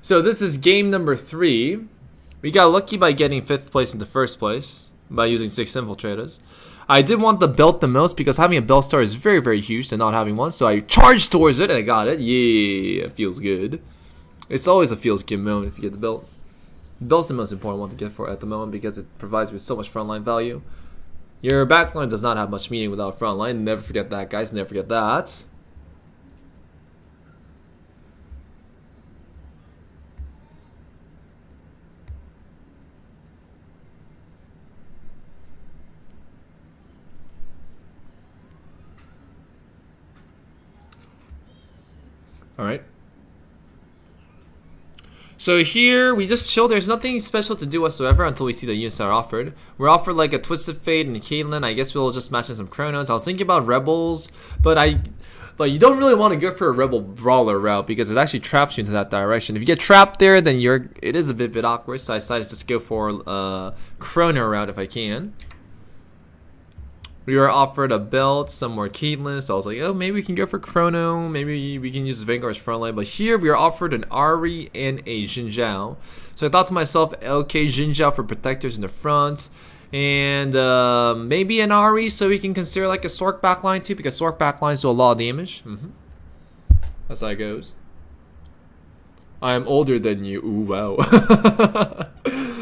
So this is game number 3. We got lucky by getting 5th place into 1st place by using 6 infiltrators. I did want the belt the most because having a belt star is very, very huge than not having one. So I charged towards it and I got it. Yeah, it feels good. It's always a feels good moment if you get the belt. The belt's the most important one to get for at the moment because it provides with so much frontline value. Your backline does not have much meaning without frontline. Never forget that, guys. Never forget that. Alright. So here, we just show there's nothing special to do whatsoever until we see the units that are offered. We're offered like a Twisted Fate and a Caitlyn. I guess we'll just match in some Chronos. I was thinking about Rebels, but you don't really want to go for a Rebel Brawler route because it actually traps you into that direction. If you get trapped there, then it is a bit awkward, so I decided to just go for a Chrono route if I can. We were offered a belt, some more Caitlyn, so I was like, oh, maybe we can go for Chrono, maybe we can use Vanguard's frontline, but here we are offered an Ahri and a Xin Zhao. So I thought to myself, okay, Xin Zhao for protectors in the front, and maybe an Ahri so we can consider like a Sork backline too, because Sork backlines do a lot of damage. That's how it goes. I am older than you. Ooh, wow.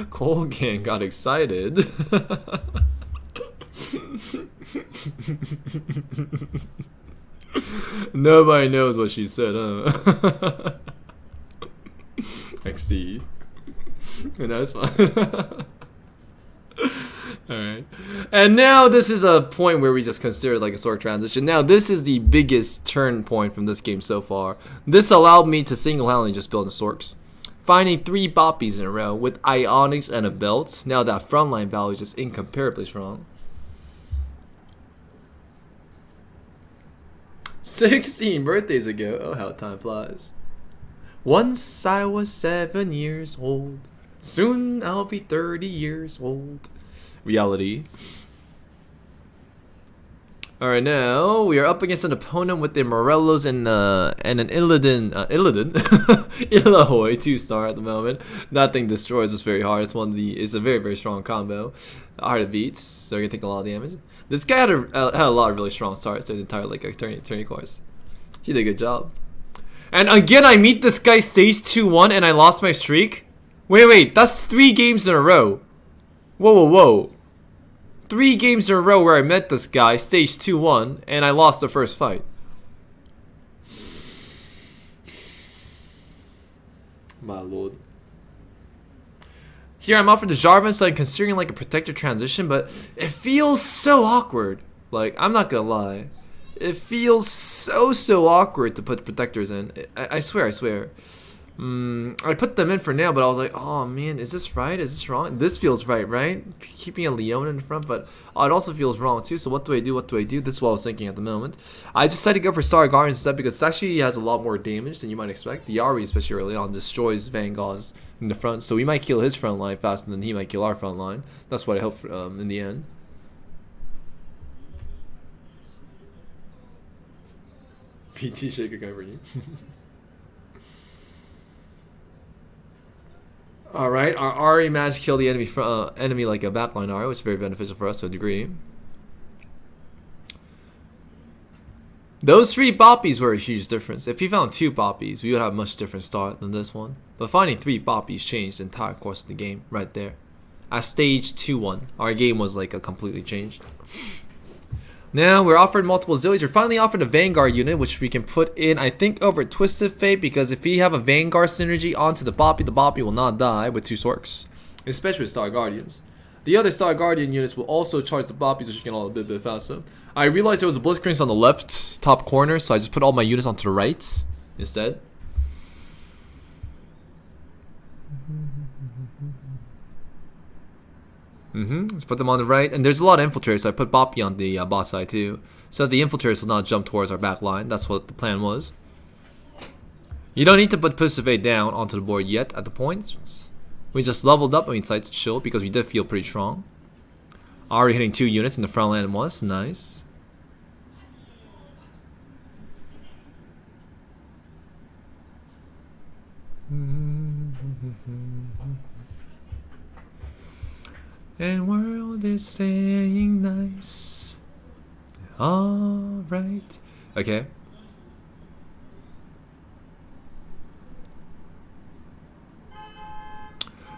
Colgan got excited. Nobody knows what she said, huh? XD. And that's fine. Alright. And now this is a point where we just consider like a Sork transition. Now this is the biggest turn point from this game so far. This allowed me to single-handedly just build the Sorks. Finding 3 Boppies in a row with Ionics and a belt. Now that frontline value is just incomparably strong. 16 birthdays ago. Oh, how time flies. Once I was 7 years old. Soon I'll be 30 years old. Reality. Alright, now we are up against an opponent with the Morellos and an Illidan. Illahoy 2-star at the moment. That thing destroys us very hard. It's a very, very strong combo. Hard it beats, so we're gonna take a lot of damage. This guy had a lot of really strong starts through the entire like tourney course. He did a good job. And again, I meet this guy stage 2-1 and I lost my streak. Wait, that's 3 games in a row. Whoa. 3 games in a row where I met this guy stage 2-1 and I lost the first fight. My lord. Here I'm offered the Jarvan, so I'm considering like a protector transition, but it feels so awkward. Like, I'm not gonna lie. It feels so awkward to put protectors in. I swear. I put them in for now, but I was like, oh man, is this right? Is this wrong? This feels right? Keeping a Leona in front, but it also feels wrong too. So what do I do? This is what I was thinking at the moment. I decided to go for Star Guardian instead because it actually has a lot more damage than you might expect. The Ahri, especially early on, destroys Vanguard's in the front, so we might kill his front line faster than he might kill our front line. That's what I hope for, in the end. PT Shaker covering you. Alright, our Ahri managed to kill the enemy like a backline Ahri, which is very beneficial for us to a degree. Those 3 Boppies were a huge difference. If he found 2 Boppies, we would have a much different start than this one. But finding 3 Boppies changed the entire course of the game right there. At stage 2-1, our game was like a completely changed. Now we're offered multiple Zillies. We're finally offered a Vanguard unit, which we can put in, I think, over Twisted Fate, because if we have a Vanguard synergy onto the Boppy will not die with 2 Sorks, especially with Star Guardians. The other Star Guardian units will also charge the Boppies, so you can all a bit faster. I realized there was a Blitzcrank on the left top corner, so I just put all my units onto the right instead. Let's put them on the right, and there's a lot of infiltrators, so I put Boppy on the bot side too, so that the infiltrators will not jump towards our back line. That's what the plan was. You don't need to put Pusivate down onto the board yet at the points. We just leveled up and we decided to chill because we did feel pretty strong. Already hitting 2 units in the front line was nice. And world is saying nice. Alright. Okay.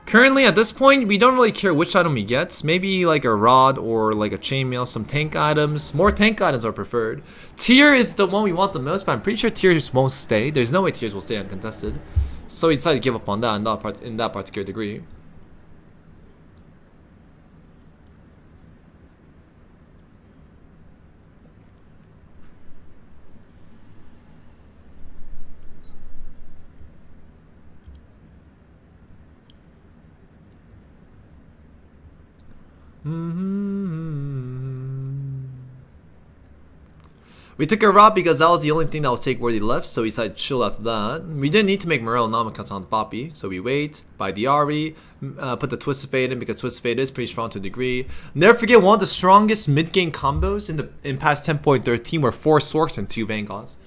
Currently, at this point, we don't really care which item we get. Maybe like a rod or like a chainmail, some tank items. More tank items are preferred. Tier is the one we want the most, but I'm pretty sure tiers won't stay. There's no way tiers will stay uncontested. So we decided to give up on that in that particular degree. We took a rod because that was the only thing that was take worthy left, so we decided to chill after that. We didn't need to make Morel Namikaze on Poppy, so we wait, buy the Ari, put the Twisted Fate in because Twisted Fate is pretty strong to a degree. Never forget, one of the strongest mid-game combos in past 10.13 were 4 Sorks and 2 Vanguards.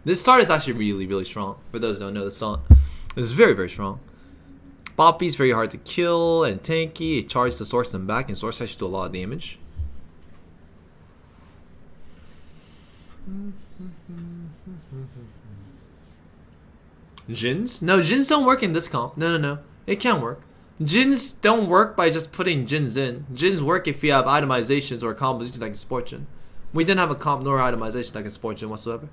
This start is actually really, really strong. For those who don't know, this start is very, very strong. Poppy's very hard to kill and tanky. It charges the Sorks in the back, and Sorks actually do a lot of damage. Jins? No, Jins don't work in this comp. No. It can work. Jins don't work by just putting Jins in. Jins work if you have itemizations or compositions that can support Jin. We didn't have a comp nor itemization that can support Jin whatsoever.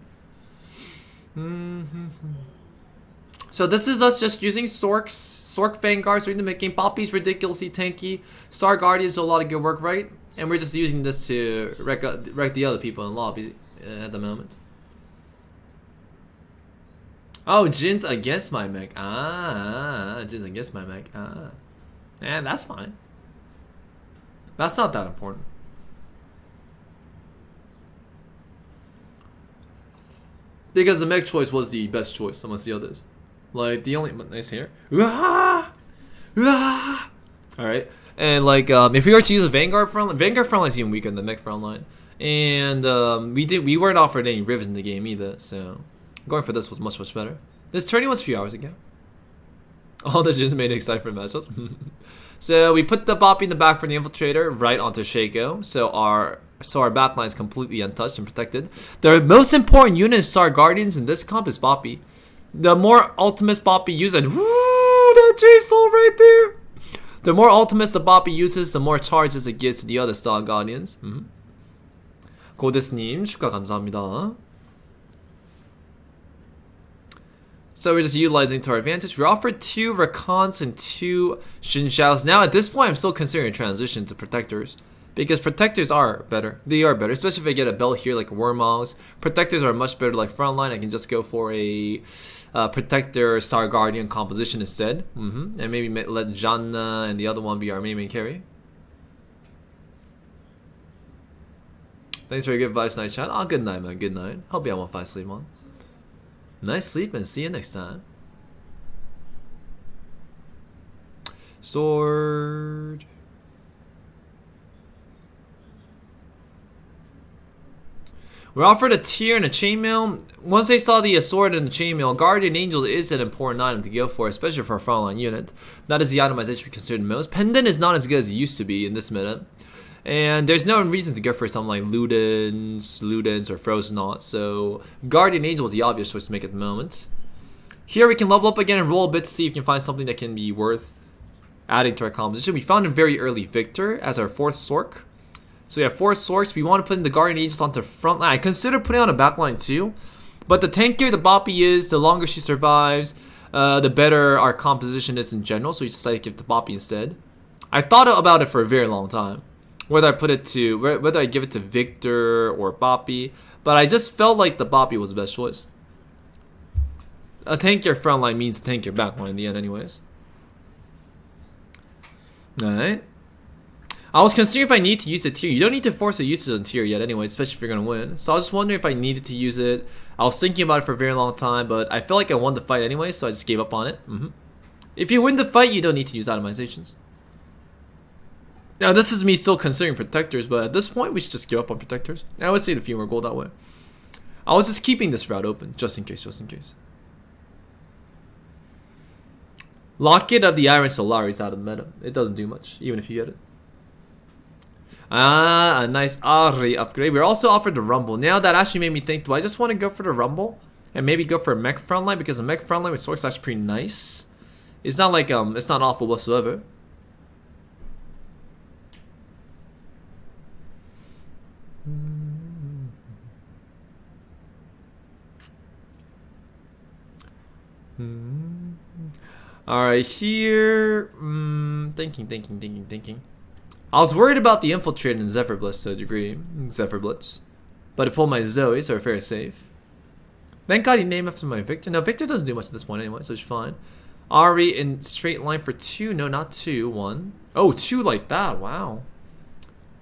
So this is us just using Sorks, Sork Vanguards during the mid-game. Poppy's ridiculously tanky. Star Guardians do a lot of good work, right? And we're just using this to wreck the other people in lobby at the moment. Oh, Jin's against my mech. Jin's against my mech. Yeah, that's fine. That's not that important. Because the mech choice was the best choice amongst the others. Like, the only... Nice here. Alright. And, like, if we were to use a Vanguard frontline is even weaker than the mech frontline. And, we weren't offered any rivets in the game either, so... Going for this was much, much better. This tourney was a few hours ago. All the just made excited for matchups. So we put the Poppy in the back for the Infiltrator right onto Shaco. So our backline is completely untouched and protected. The most important unit in Star Guardians in this comp is Poppy. The more ultimates Poppy uses, and woo, that J-Soul right there. The more ultimates the Poppy uses, the more charges it gives to the other Star Guardians. 고데스님 축하 감사합니다. So we're just utilizing to our advantage. We're offered 2 Rakons and 2 Xinjiaos. Now at this point, I'm still considering a transition to Protectors. Because Protectors are better. They are better. Especially if I get a belt here like Wormhogs. Protectors are much better like frontline. I can just go for a Protector Star Guardian composition instead. And maybe let Janna and the other one be our main carry. Thanks for your good advice, night chat. Oh, good night, man. Good night. Hope you have 1-5 sleep, man. Nice sleep and see you next time. Sword. We're offered a tier and a chainmail. Once they saw the sword and the chainmail, Guardian Angel is an important item to go for, especially for a frontline unit. That is the itemization we consider the most. Pendant is not as good as it used to be in this minute. And there's no reason to go for something like Ludens or Frozen Knot. So Guardian Angel is the obvious choice to make at the moment. Here we can level up again and roll a bit to see if we can find something that can be worth adding to our composition. We found a very early Victor as our 4th Sork. So we have 4 Sorks. We want to put in the Guardian Angels onto the front line. I consider putting on a back line too. But the tankier the Poppy is, the longer she survives, the better our composition is in general. So we decided to give it to Poppy instead. I thought about it for a very long time. Whether I give it to Victor or Poppy, but I just felt like the Poppy was the best choice. A tankier frontline means a tankier backline in the end anyways. Alright. I was considering if I need to use the tier. You don't need to force a usage on tier yet anyway, especially if you're going to win. So I was just wondering if I needed to use it. I was thinking about it for a very long time, but I felt like I won the fight anyway, so I just gave up on it. If you win the fight, you don't need to use itemizations. Now this is me still considering Protectors, but at this point we should just give up on Protectors. I would save a few more gold that way. I was just keeping this route open, just in case, Locket of the Iron Solari's out of the meta. It doesn't do much, even if you get it. Ah, a nice Ari upgrade. We're also offered the Rumble. Now that actually made me think, do I just want to go for the Rumble? And maybe go for a mech frontline, because a mech frontline with Sword Slash is pretty nice. It's not like, it's not awful whatsoever. Alright, here. Thinking. I was worried about the Infiltrate and Zephyr Blitz to a degree. Zephyr Blitz. But I pulled my Zoe, so we're fairly safe. Thank God he named after my Victor. No, Victor doesn't do much at this point anyway, so it's fine. Ari in straight line for 2. No, not 2. 1. Oh, 2 like that. Wow.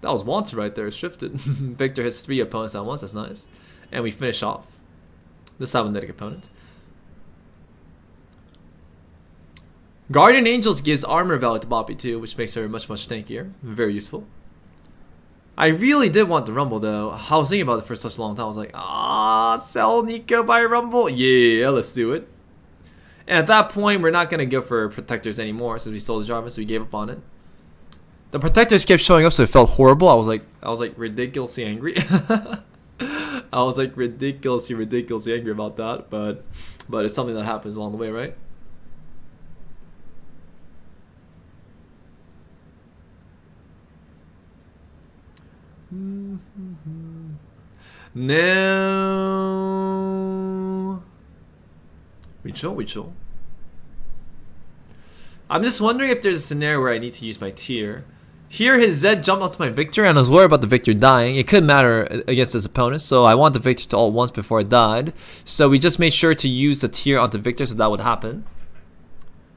That was wanted right there. It shifted. Victor has 3 opponents at once. That's nice. And we finish off the cybernetic opponent. Guardian Angels gives armor value to Bobby too, which makes her much tankier. Very useful. I really did want the Rumble though. I was thinking about it for such a long time. I was like, sell Nico by Rumble? Yeah, let's do it. And at that point, we're not going to go for Protectors anymore since we sold the Jarvis, so we gave up on it. The Protectors kept showing up, so it felt horrible. I was like ridiculously angry. I was like ridiculously angry about that, but it's something that happens along the way, right? No. We chill. I'm just wondering if there's a scenario where I need to use my tier. Here his Zed jumped onto my Victor and I was worried about the Victor dying. It could matter against his opponent, so I want the Victor to ult once before it died. So we just made sure to use the tier onto Victor so that would happen.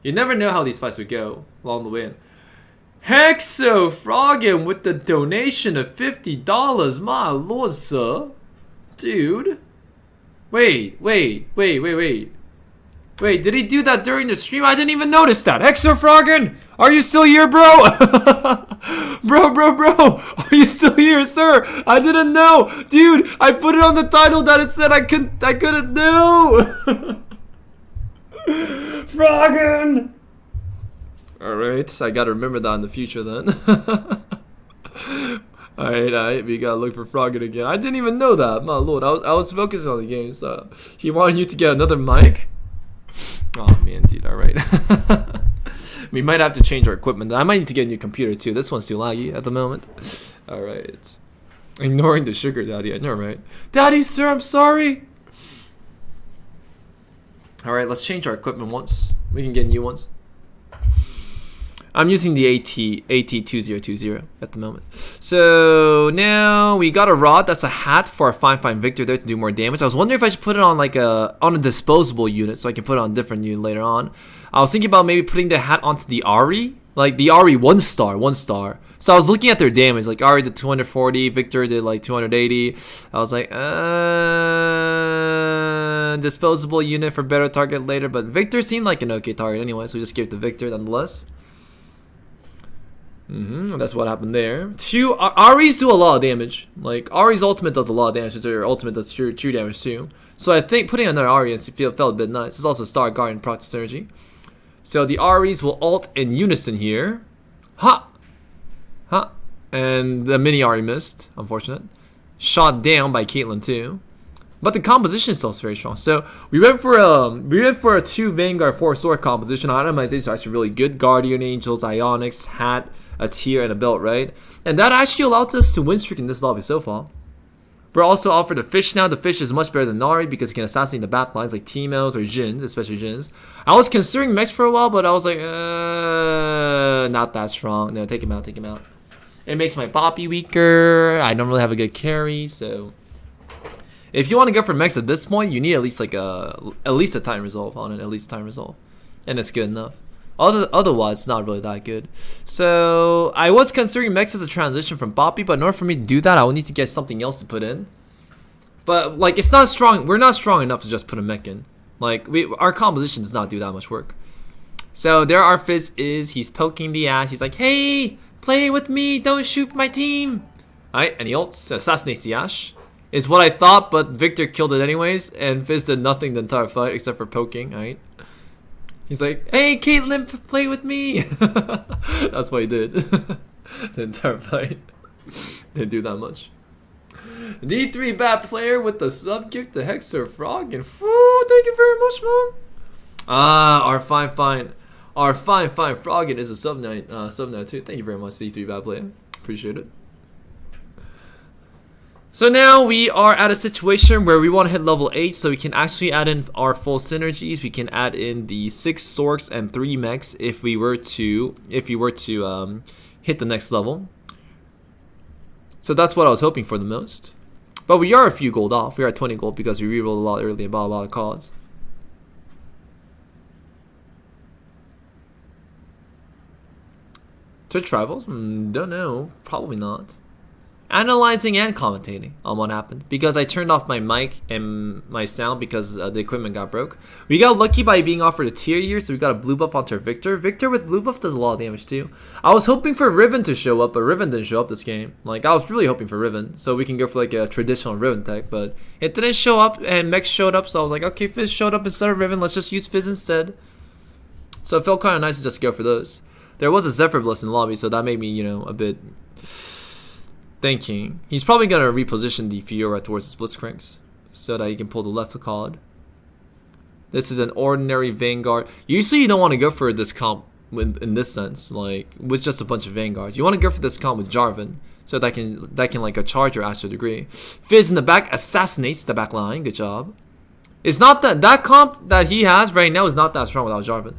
You never know how these fights would go along the way. Hexo Froggen with the donation of $50. My lord, sir. Dude. Wait, did he do that during the stream? I didn't even notice that. Hexo Froggen, are you still here, bro? bro, are you still here, sir? I didn't know. Dude, I put it on the title that it said I couldn't know. Froggen. Alright, I gotta remember that in the future then. Alright, we gotta look for Froggen again. I didn't even know that, my lord. I was focusing on the game, so he wanted you to get another mic? Oh man, dude, alright. We might have to change our equipment. I might need to get a new computer too. This one's too laggy at the moment. Alright. Ignoring the sugar daddy, I know, right? Daddy, sir, I'm sorry. Alright, let's change our equipment once. We can get new ones. I'm using the AT2020 at the moment. So now we got a rod. That's a hat for a fine Victor there to do more damage. I was wondering if I should put it on like a disposable unit so I can put it on a different unit later on. I was thinking about maybe putting the hat onto the Ari, like the Ari 1-star. So I was looking at their damage. Like Ari did 240, Victor did like 280. I was like, disposable unit for better target later. But Victor seemed like an okay target anyway, so we just gave it to Victor nonetheless. That's what happened there. Ari's do a lot of damage. Like Ari's ultimate does a lot of damage. So your ultimate does true damage too. So I think putting another Ari felt a bit nice. It's also Star Guardian proc synergy. So the Aris will ult in unison here. Ha! And the mini Ari missed. Unfortunate. Shot down by Caitlyn too. But the composition is still very strong. So we went for a 2 Vanguard 4 Sword composition. Itemization is actually really good. Guardian Angels, Ionics, hat, a tier, and a belt, right? And that actually allowed us to win streak in this lobby so far. We're also offered a fish now. The fish is much better than Nari because he can assassinate the backlines like Teemos or Jins, especially Jins. I was considering Mex for a while, but I was like, not that strong. No, take him out. It makes my Boppy weaker. I don't really have a good carry, so if you want to go for Mex at this point, you need at least like a time resolve on it, and it's good enough. Otherwise, it's not really that good. So I was considering Mex as a transition from Boppy, but in order for me to do that, I will need to get something else to put in. But like, it's not strong. We're not strong enough to just put a mech in. Like our composition does not do that much work. So there our Fizz is. He's poking the ash. He's like, hey, play with me. Don't shoot my team. Alright, and he ults, assassinates the ash. Is what I thought, but Victor killed it anyways, and Fizz did nothing the entire fight except for poking, alright? He's like, hey, Caitlyn, play with me. That's what he did. The entire fight. Didn't do that much. D3 bad player with the sub kick to Hexer Frog. And whoo, thank you very much, man. Ah, our fine Froggin is a sub now too. Thank you very much, D3 bad player. Appreciate it. So now we are at a situation where we want to hit level 8 so we can actually add in our full synergies. We can add in the 6 Sorks and 3 mechs if we were to hit the next level. So that's what I was hoping for the most. But we are a few gold off. We are at 20 gold because we rerolled a lot early and bought a lot of cards. Twitch rivals? Don't know. Probably not. Analyzing and commentating on what happened because I turned off my mic and my sound because the equipment got broke. We got lucky by being offered a tier year, so we got a blue buff onto Victor. Victor with blue buff does a lot of damage too. I was hoping for Riven to show up, but Riven didn't show up this game. Like, I was really hoping for Riven, so we can go for like a traditional Riven tech, but it didn't show up and Mech showed up, so I was like, okay, Fizz showed up instead of Riven, let's just use Fizz instead. So it felt kind of nice to just go for those. There was a Zephyr Bliss in the lobby, so that made me, you know, a bit thinking. He's probably going to reposition the Fiora towards the Blitzcranks so that he can pull the left card. This is an ordinary Vanguard. Usually you don't want to go for this comp in this sense, like with just a bunch of Vanguards. You want to go for this comp with Jarvan so that can like charge your Astro Degree. Fizz in the back assassinates the back line. Good job. It's not that comp that he has right now is not that strong without Jarvan.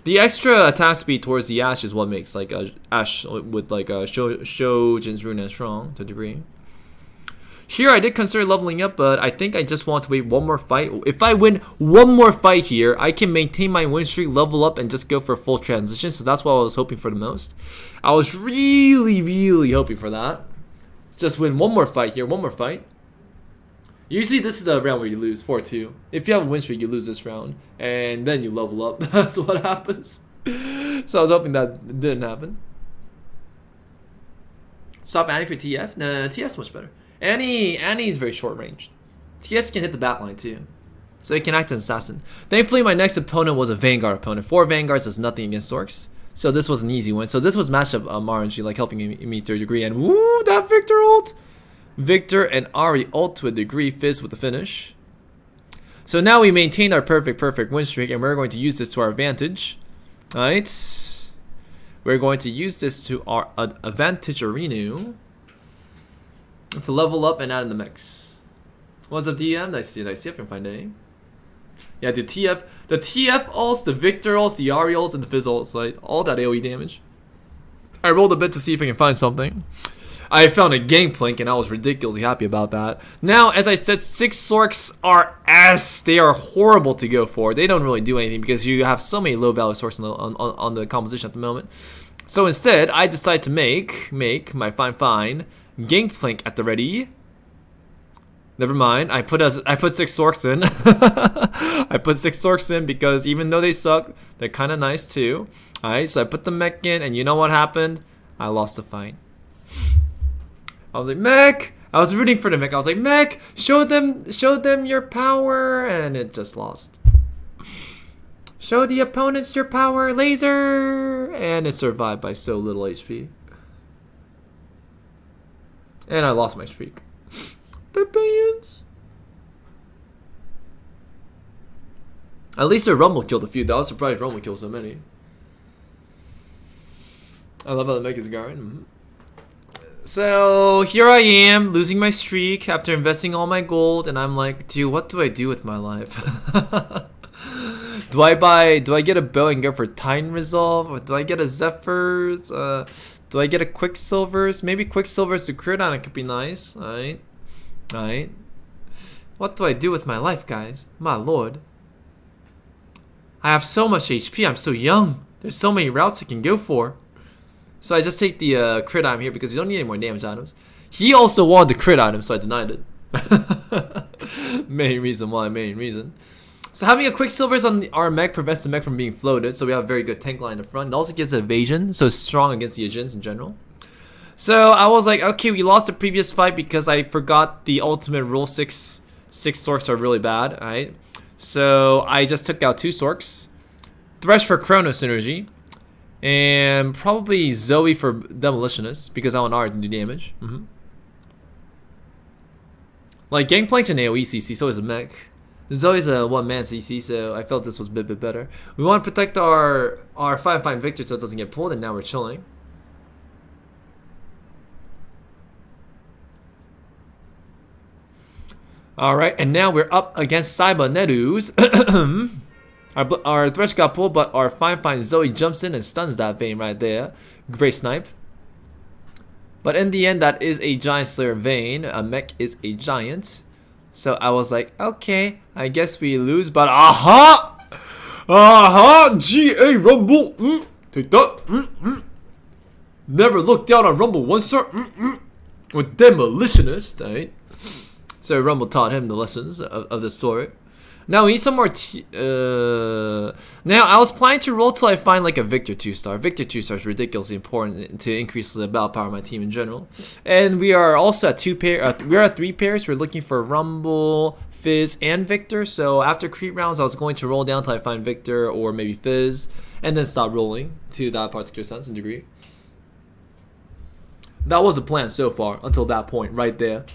The extra attack speed towards the Ashe is what makes like Ashe with like Shojin's Rune strong to a degree. Here I did consider leveling up, but I think I just want to wait one more fight. If I win one more fight here, I can maintain my win streak, level up, and just go for a full transition. So that's what I was hoping for the most. I was really hoping for that. Just win one more fight here, one more fight. Usually this is a round where you lose 4-2. If you have a win streak, you lose this round. And then you level up. That's what happens. So I was hoping that didn't happen. Stop Annie for TF? No, TF's much better. Annie's very short range. TF can hit the backline too. So he can act as an assassin. Thankfully my next opponent was a Vanguard opponent. 4 Vanguards does nothing against Sorks. So this was an easy win. So this was matchup RNG, like helping me to a degree. And woo, that Victor ult! Victor and Ari ult to a degree, Fizz with the finish. So now we maintain our perfect win streak, and we're going to use this to our advantage. Alright. We're going to use this to our advantage arena. To level up and add in the mix. What's up, DM? Nice to see if I can find any. Yeah, the TF ults, the Victor ults, the Ari ults, and the Fizz ults, like all that AoE damage. I rolled a bit to see if I can find something. I found a Gangplank and I was ridiculously happy about that. Now, as I said, 6 Sorks are they are horrible to go for. They don't really do anything because you have so many low value Sorks on the composition at the moment. So instead, I decided to make my fine Gangplank at the ready. Never mind. I put 6 Sorks in. I put 6 Sorks in because even though they suck, they're kind of nice too. Alright, so I put the mech in, and you know what happened? I lost the fight. I was like, mech! I was rooting for the mech. I was like, mech, show them your power, and it just lost. Show the opponents your power, laser, and it survived by so little HP. And I lost my streak. Babians. At least a Rumble killed a few. I was surprised Rumble killed so many. I love how the mech is going. So here I am losing my streak after investing all my gold, and I'm like, dude, what do I do with my life? Do I get a bow and go for Titan Resolve? Or do I get a Zephyrs? Do I get a Quicksilvers? Maybe Quicksilvers to crit on it could be nice. Alright. What do I do with my life, guys? My lord. I have so much HP, I'm so young. There's so many routes I can go for. So I just take the crit item here because you don't need any more damage items. He also wanted the crit item, so I denied it. Main reason. So having a Quicksilvers on our mech prevents the mech from being floated, so we have a very good tank line in the front. It also gives it evasion, so it's strong against the Aegeans in general. So I was like, okay, we lost the previous fight because I forgot the ultimate rule. 6 Sorks are really bad, alright? So I just took out 2 Sorks Thresh for Chrono synergy. And probably Zoe for Demolitionist, because I want R to do damage. Like, Gangplank's an AoE CC, so is a mech. Zoe's a one-man CC, so I felt this was a bit better. We want to protect our 5-5 Victor so it doesn't get pulled, and now we're chilling. Alright, and now we're up against Saiba Nerus. Our Thresh got pulled, but our fine Zoe jumps in and stuns that Vayne right there. Great snipe. But in the end, that is a Giant Slayer Vayne. A mech is a giant. So I was like, okay, I guess we lose, but aha! Aha! GA Rumble! Take that! Never looked down on Rumble once, sir. With Demolitionist, right? So Rumble taught him the lessons of the sort. Now we need some more now I was planning to roll till I find like a Victor 2-star. Victor 2-star is ridiculously important to increase the battle power of my team in general. And we are also at we're at 3 pairs. We're looking for Rumble, Fizz, and Victor. So after creep rounds, I was going to roll down till I find Victor or maybe Fizz, and then stop rolling to that particular sense and degree. That was the plan so far until that point right there.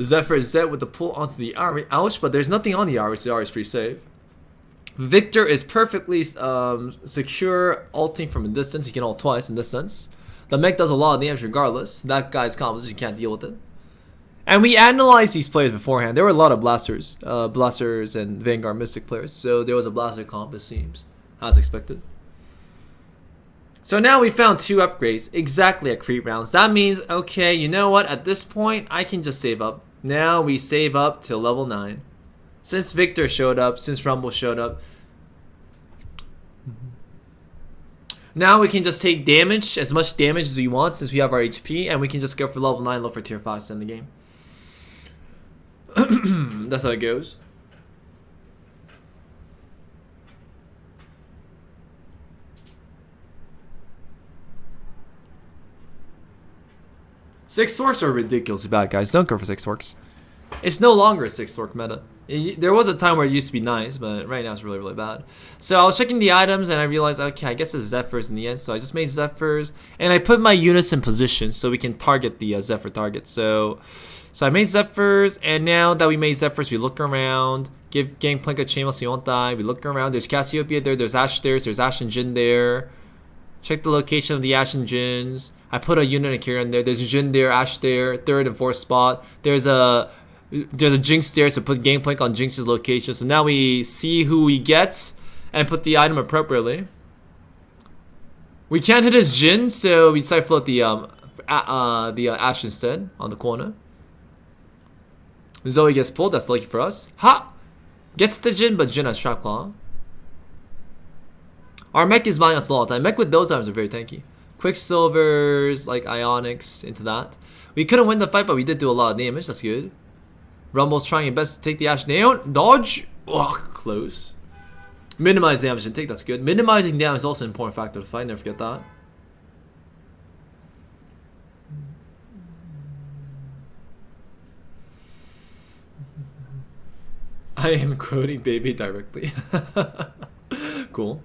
Zephyr is Z with the pull onto the Ari. Ouch, but there's nothing on the Ari, so the Ari is pretty safe. Victor is perfectly secure, ulting from a distance. He can ult twice in this sense. The mech does a lot of damage regardless. That guy's composition can't deal with it. And we analyzed these players beforehand. There were a lot of blasters and Vanguard Mystic players. So there was a blaster comp, it seems, as expected. So now we found 2 upgrades exactly at creep rounds. That means, okay, you know what? At this point, I can just save up. Now we save up till level 9. Since Victor showed up, since Rumble showed up. Now we can just take damage, as much damage as we want since we have our HP. And we can just go for level 9, look for tier 5 to end the game. That's how it goes. Six Orcs are ridiculously bad, guys. Don't go for 6 Orcs. It's no longer a 6 Orc meta. There was a time where it used to be nice, but right now it's really, really bad. So I was checking the items and I realized, okay, I guess it's Zephyrs in the end. So I just made Zephyrs and I put my units in position so we can target the Zephyr target. So I made Zephyrs, and now that we made Zephyrs, we look around, give Gangplank a chain so you won't die. We look around. There's Cassiopeia there. There's Ashe there. There's Ashe and Jin there. Check the location of the Ashe and Jins. I put a unit of Kira in there. There's Jin there, Ashe there, 3rd and 4th spot. There's a Jinx there, so put Gangplank on Jinx's location. So now we see who we get and put the item appropriately. We can't hit his Jin, so we decide to float the Ashe instead on the corner. Zoe gets pulled. That's lucky for us. Ha! Gets the Jin, but Jin has Trap Claw. Our mech is buying us a lot of time. Mech with those items are very tanky. Quicksilvers, like Ionics, into that. We couldn't win the fight, but we did do a lot of damage. That's good. Rumble's trying his best to take the Ashe down. Dodge. Ugh, close. Minimize damage and take. That's good. Minimizing damage is also an important factor to fight. Never forget that. I am quoting Bebe directly. Cool.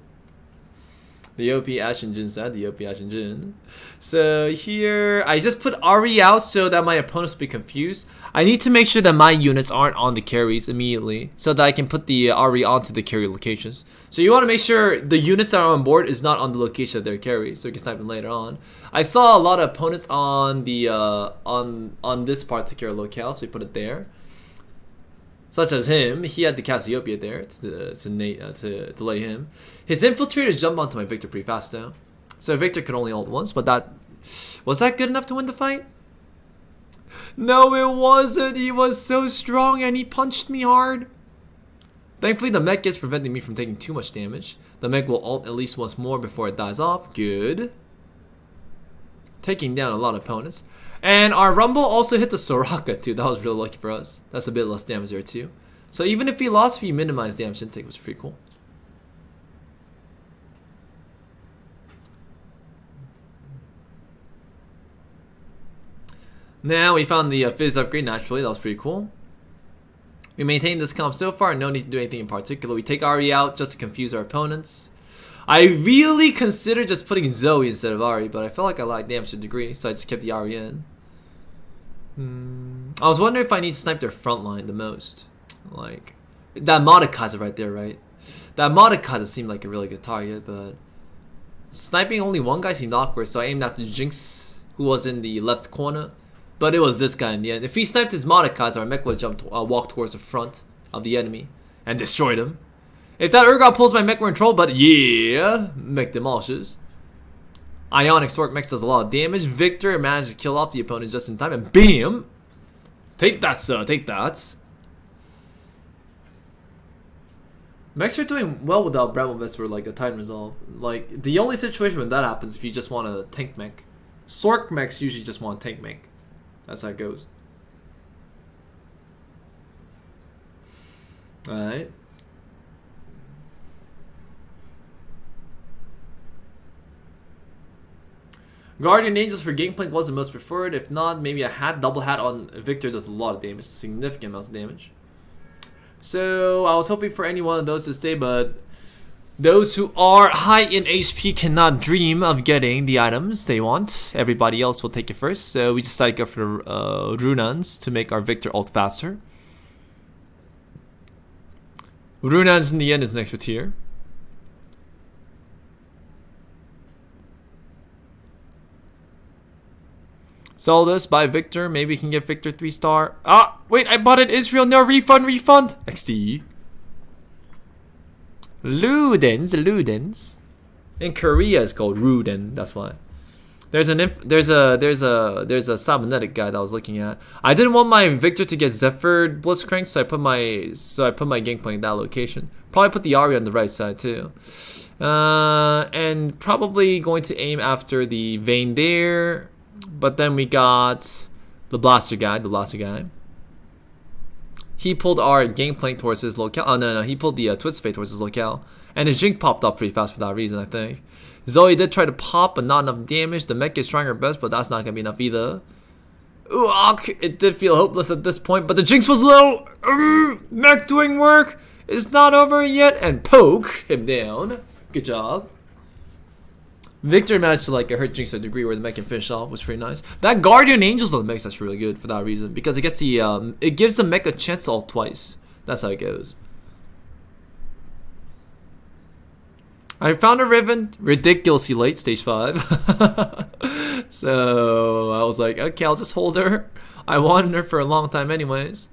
The OP Ashe and Jin said, the OP Ashe and Jin. So here, I just put Ari out so that my opponents will be confused. I need to make sure that my units aren't on the carries immediately so that I can put the Ari onto the carry locations. So you want to make sure the units that are on board is not on the location of their carry so you can snipe them later on. I saw a lot of opponents on the on this particular locale, so we put it there. Such as him, he had the Cassiopeia there to delay him. His infiltrators jump onto my Victor pretty fast though. So Victor could only ult once, but was that good enough to win the fight? No, it wasn't. He was so strong and he punched me hard. Thankfully, the mech is preventing me from taking too much damage. The mech will ult at least once more before it dies off. Good. Taking down a lot of opponents. And our Rumble also hit the Soraka too. That was really lucky for us. That's a bit less damage there too. So even if we lost, we minimized damage intake, was pretty cool. Now we found the Fizz upgrade naturally. That was pretty cool. We maintained this comp so far. No need to do anything in particular. We take Ari out just to confuse our opponents. I really considered just putting Zoe instead of Ari, but I felt like I lacked damage to a degree, so I just kept the Ari in. I was wondering if I need to snipe their front line the most. Like, that Modikaza right there, right? That Modikaza seemed like a really good target, but sniping only one guy seemed awkward, so I aimed at the Jinx, who was in the left corner. But it was this guy in the end. If he sniped his Modikaza, our mech would jump, walk towards the front of the enemy and destroyed him. If that Urgot pulls my mech, we're in trouble, but yeah, mech demolishes. Ionic Sork mech does a lot of damage. Victor managed to kill off the opponent just in time, and BAM! Take that, sir, take that. Mechs are doing well without Bramovest for like a time resolve. Like, the only situation when that happens if you just want a tank mech. Sork mechs usually just want tank mech. That's how it goes. Alright. Guardian Angels for Gangplank was the most preferred. If not, maybe a hat, double hat on Victor does a lot of damage. Significant amounts of damage. So I was hoping for any one of those to stay, but those who are high in HP cannot dream of getting the items they want. Everybody else will take it first. So we decided to go for the Runans to make our Victor ult faster. Runans in the end is next for tier. Sell this, buy Victor. Maybe we can get Victor 3-star. Ah, wait, I bought it. Israel, no, refund. XD. Ludens. In Korea, it's called Ruden. That's why. There's a cybernetic guy that I was looking at. I didn't want my Victor to get Zephyr Blitzcrank, so I put my Gangplank in that location. Probably put the Ari on the right side too. And probably going to aim after the Vayne there. But then we got the blaster guy. He pulled our Gangplank towards his locale. Oh no, he pulled the Twisted Fate towards his locale. And his Jinx popped up pretty fast for that reason, I think. Zoe did try to pop, but not enough damage. The mech is trying her best, but that's not gonna be enough either. Ooh, it did feel hopeless at this point, but the Jinx was low. Mech doing work. It's not over yet, and poke him down. Good job. Victor managed to like hurt Jinx to a degree where the mech can finish off, was pretty nice. That Guardian Angels on the mech that's really good for that reason, because it gets the it gives the mech a chance to ult twice. That's how it goes. I found a Riven ridiculously late, stage 5. So I was like, okay, I'll just hold her. I wanted her for a long time anyways.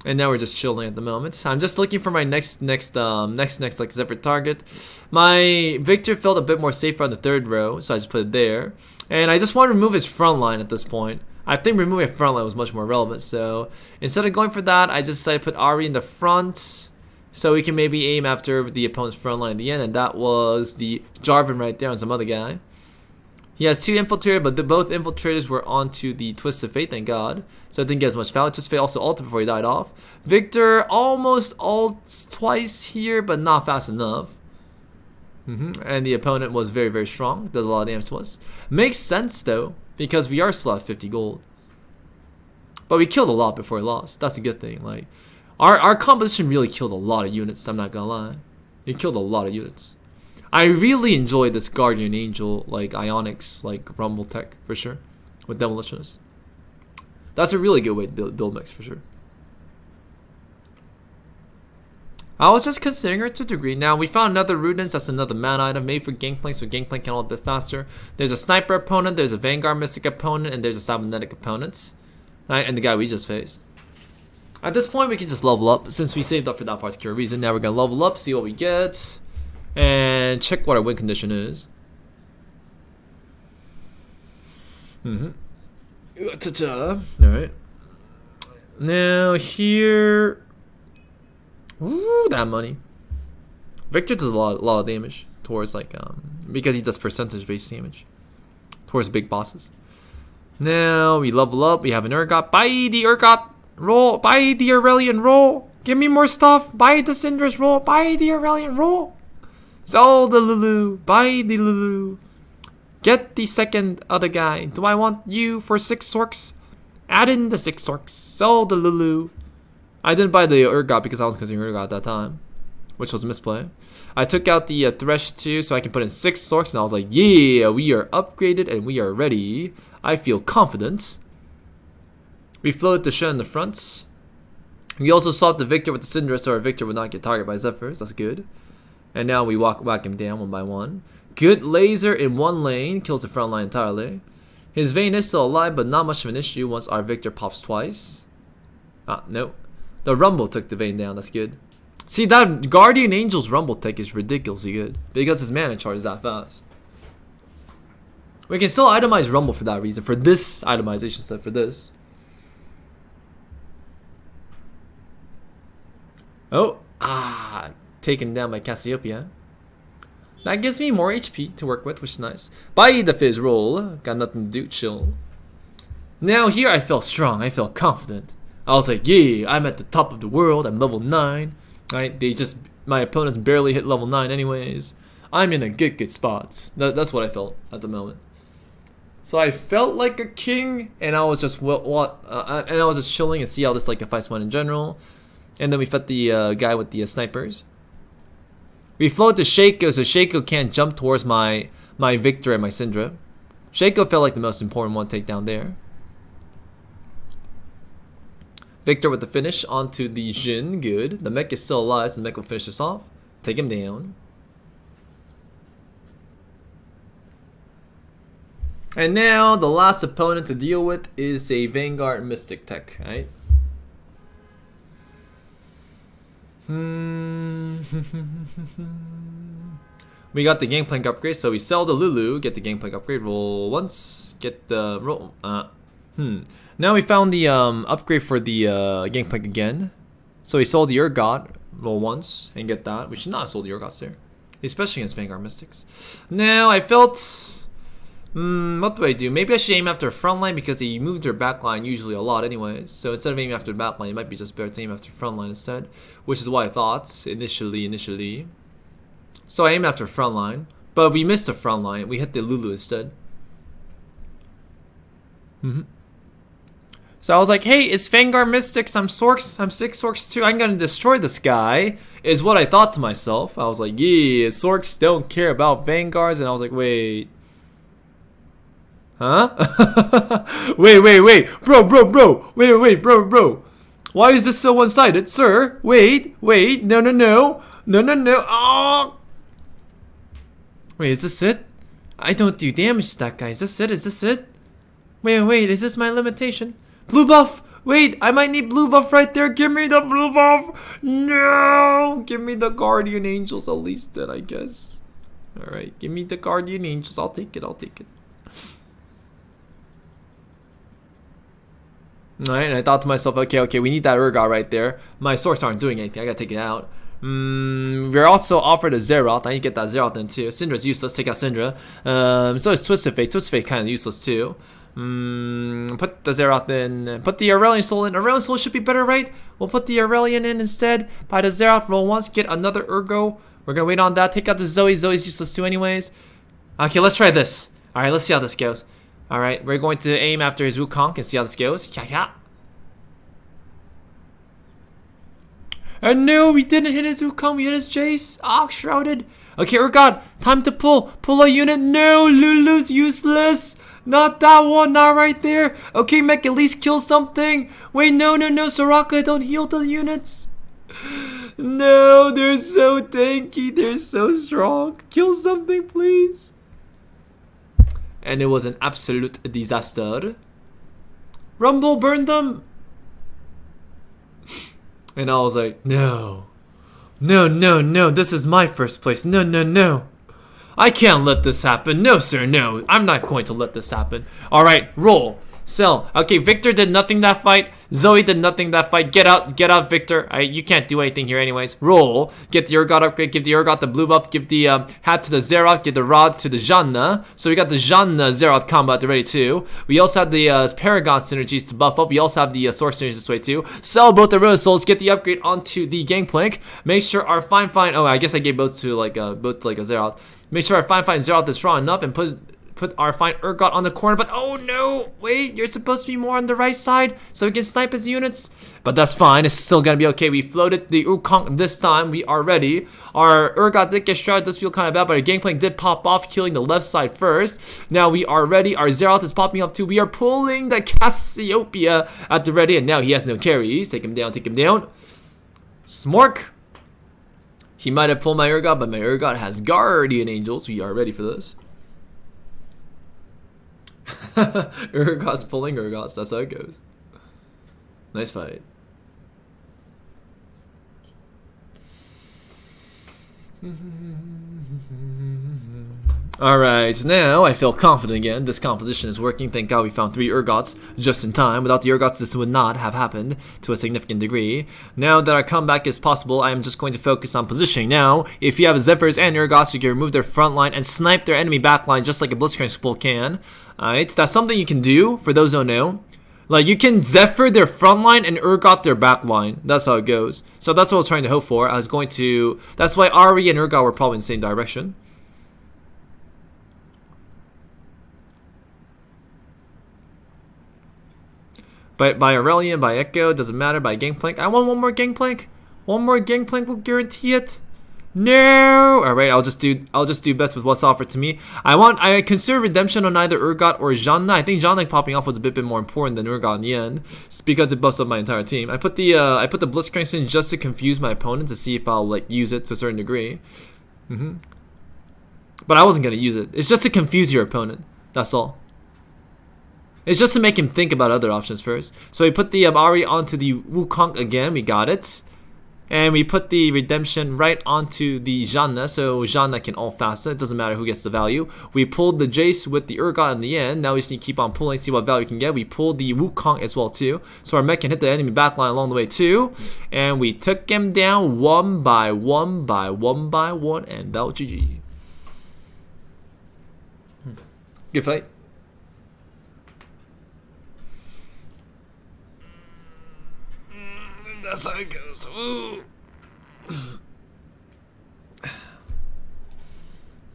And now we're just chilling at the moment. I'm just looking for my next like Zephyr target. My Victor felt a bit more safer on the third row, so I just put it there. And I just want to remove his front line at this point. I think removing a front line was much more relevant. So instead of going for that, I just decided to put Ari in the front, so we can maybe aim after the opponent's front line at the end. And that was the Jarvan right there on some other guy. He has 2 Infiltrator, but both Infiltrators were onto the Twisted Fate, thank God. So I didn't get as much value. Twisted Fate also ulted before he died off. Victor almost ults twice here, but not fast enough. And the opponent was very, very strong. Does a lot of damage to us. Makes sense, though, because we are still at 50 gold. But we killed a lot before we lost. That's a good thing. Like, our composition really killed a lot of units, I'm not gonna lie. It killed a lot of units. I really enjoy this Guardian Angel, like Ionics, like Rumble Tech, for sure, with Demolitionist. That's a really good way to build mechs, for sure. I was just considering her to a degree. Now, we found another Rudens, that's another mana item made for Gangplank, so Gangplank can ult a bit faster. There's a Sniper opponent, there's a Vanguard Mystic opponent, and there's a Cybernetic opponent. Right, and the guy we just faced. At this point, we can just level up, since we saved up for that particular reason. Now we're going to level up, see what we get. And check what our win condition is. Alright. Now here. Ooh, that money. Victor does a lot of damage towards like because he does percentage based damage towards big bosses. Now we level up, we have an Urgot. Buy the Urgot, roll, buy the Aurelian, roll. Give me more stuff, buy the Syndra's, roll, buy the Aurelian, roll. Sell the Lulu. Buy the Lulu. Get the second other guy. Do I want you for 6 Sorks? Add in the 6 orcs. Sell the Lulu. I didn't buy the Urgot because I was considering Urgot at that time, which was a misplay. I took out the Thresh too, so I can put in 6 orcs, and I was like, yeah, we are upgraded and we are ready. I feel confident. We floated the Shen in the front. We also swapped the Victor with the Syndra, so our Victor would not get targeted by Zephyrs. That's good. And now we whack him down one by one. Good laser in one lane. Kills the front line entirely. His Vayne is still alive, but not much of an issue once our Victor pops twice. Ah, no. The Rumble took the Vayne down. That's good. See, that Guardian Angel's Rumble tech is ridiculously good. Because his mana charge is that fast. We can still itemize Rumble for that reason. For this itemization set, for this. Oh, taken down by Cassiopeia. That gives me more HP to work with, which is nice. Bye the Fizz roll. Got nothing to do, chill. Now here I felt strong, I felt confident. I was like, yeah, I'm at the top of the world, I'm level 9. Right? My opponents barely hit level 9 anyways. I'm in a good spot. That's what I felt at the moment. So I felt like a king, and I was just chilling and see how this like fights went in general. And then we fought the guy with the snipers. We float to Shaco, so Shaco can't jump towards my Victor and my Syndra. Shaco felt like the most important one to take down there. Victor with the finish onto the Jhin, good. The mech is still alive, so the mech will finish this off. Take him down. And now the last opponent to deal with is a Vanguard Mystic tech, right? We got the Gangplank upgrade, so we sell the Lulu, get the Gangplank upgrade, roll once, get the roll. Now we found the upgrade for the Gangplank again. So we sold the Urgot, roll once, and get that. We should not have sold the Urgots there, especially against Vanguard Mystics. Now I felt, what do I do? Maybe I should aim after frontline because they moved their backline usually a lot anyways. So instead of aiming after the backline, it might be just better to aim after frontline instead. Which is what I thought initially. So I aimed after frontline, but we missed the frontline. We hit the Lulu instead. So I was like, hey, it's Vanguard Mystics, I'm 6 Sorks too, I'm gonna destroy this guy, is what I thought to myself. I was like, yeah, Sorks don't care about Vanguards, and I was like, wait. Huh? wait, bro, bro. Why is this so one-sided, sir? Wait, no. Oh. Wait, is this it? I don't do damage to that guy. Is this it? Wait, is this my limitation? Blue buff! Wait, I might need blue buff right there. Give me the blue buff! No! Give me the Guardian Angels at least then, I guess. Alright, give me the Guardian Angels. I'll take it. Alright, and I thought to myself, okay, we need that Urgot right there. My Sorks aren't doing anything. I gotta take it out. We're also offered a Zeroth. I need to get that Zeroth then too. Syndra's useless. Take out Syndra. So is Twisted Fate. Twisted Fate kind of useless too. Put the Zeroth in. Put the Aurelion Soul in. Aurelion Soul should be better, right? We'll put the Aurelion in instead. Buy the Zeroth. Roll once. Get another Urgo. We're gonna wait on that. Take out the Zoe. Zoe's useless too anyways. Okay, let's try this. Alright, let's see how this goes. Alright, we're going to aim after his Wukong and see how this goes. And no, we didn't hit his Wukong, we hit his Jace. Ah, shrouded. Okay, Urgot, time to pull. Pull a unit. No, Lulu's useless. Not that one, not right there. Okay, mech, at least kill something. Wait, no, Soraka, don't heal the units. No, they're so tanky, they're so strong. Kill something, please. And it was an absolute disaster. Rumble, burn them. And I was like, no, this is my first place. No. I can't let this happen. No, sir, no. I'm not going to let this happen. Alright, roll. Sell. Okay, Victor did nothing that fight. Zoe did nothing that fight. Get out, Victor. You can't do anything here anyways. Roll. Get the Urgot upgrade. Give the Urgot the blue buff. Give the hat to the Zeroth. Give the rod to the Janna. So we got the Janna Zeroth combo at the ready too. We also have the Paragon synergies to buff up. We also have the Source synergies this way too. Sell both the Rose Souls. Get the upgrade onto the Gangplank. Make sure our fine. Oh, I guess I gave both to like a Zeroth. Make sure our fine Zeroth is strong enough and put our fine Urgot on the corner, but oh no, wait, you're supposed to be more on the right side so we can snipe his units. But that's fine, it's still gonna be okay. We floated the Wukong this time, we are ready. Our Urgot did get shot, does feel kind of bad, but our Gangplank did pop off, killing the left side first. Now we are ready, our Zeroth is popping off too. We are pulling the Cassiopeia at the ready, and now he has no carries. Take him down, take him down. Smork. He might have pulled my Urgot, but my Urgot has Guardian Angels. We are ready for this. Urgot's pulling Urgots, that's how it goes. Nice fight. Alright, so now I feel confident again. This composition is working. Thank God we found 3 Urgots just in time. Without the Urgots, this would not have happened to a significant degree. Now that our comeback is possible, I am just going to focus on positioning. Now, if you have Zephyrs and Urgots, you can remove their front line and snipe their enemy back line just like a Blitzcrank Spool can. Alright, that's something you can do, for those who don't know. Like, you can Zephyr their front line and Urgot their back line. That's how it goes. So that's what I was trying to hope for. I was going to... That's why Ari and Urgot were probably in the same direction. By Aurelian, by Echo, doesn't matter, by Gangplank. I want one more Gangplank. One more Gangplank will guarantee it. No! Alright, I'll just do best with what's offered to me. I consider redemption on either Urgot or Janna. I think Janna popping off was a bit more important than Urgot in the end. It's because it buffs up my entire team. I put the Blitzcrank in just to confuse my opponent to see if I'll like use it to a certain degree. But I wasn't gonna use it. It's just to confuse your opponent. That's all. It's just to make him think about other options first. So we put the Ari onto the Wukong again. We got it. And we put the redemption right onto the Janna, so Janna can all fast it. It doesn't matter who gets the value. We pulled the Jace with the Urgot in the end. Now we just need to keep on pulling, see what value we can get. We pulled the Wukong as well too, so our mech can hit the enemy backline along the way too. And we took him down one by one by one by one, and that was GG. Good fight. That's how it goes. Ooh.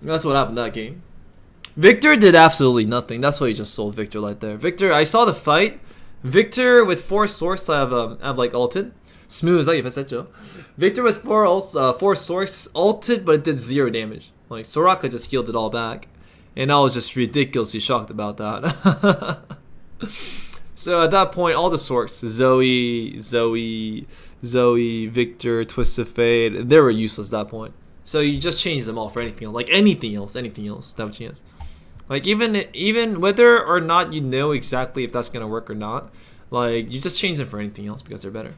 That's what happened that game. Victor did absolutely nothing. That's why he just sold Victor right there. Victor, I saw the fight. Victor with 4 source have like ulted. Smooth as I said so. Victor with 4 source ulted, but it did 0 damage. Like Soraka just healed it all back, and I was just ridiculously shocked about that. So at that point, all the sorts, Zoe, Victor, Twist of Fate, they were useless at that point. So you just change them all for anything else, like anything else to have a chance. Like even whether or not you know exactly if that's gonna work or not, like you just change them for anything else because they're better.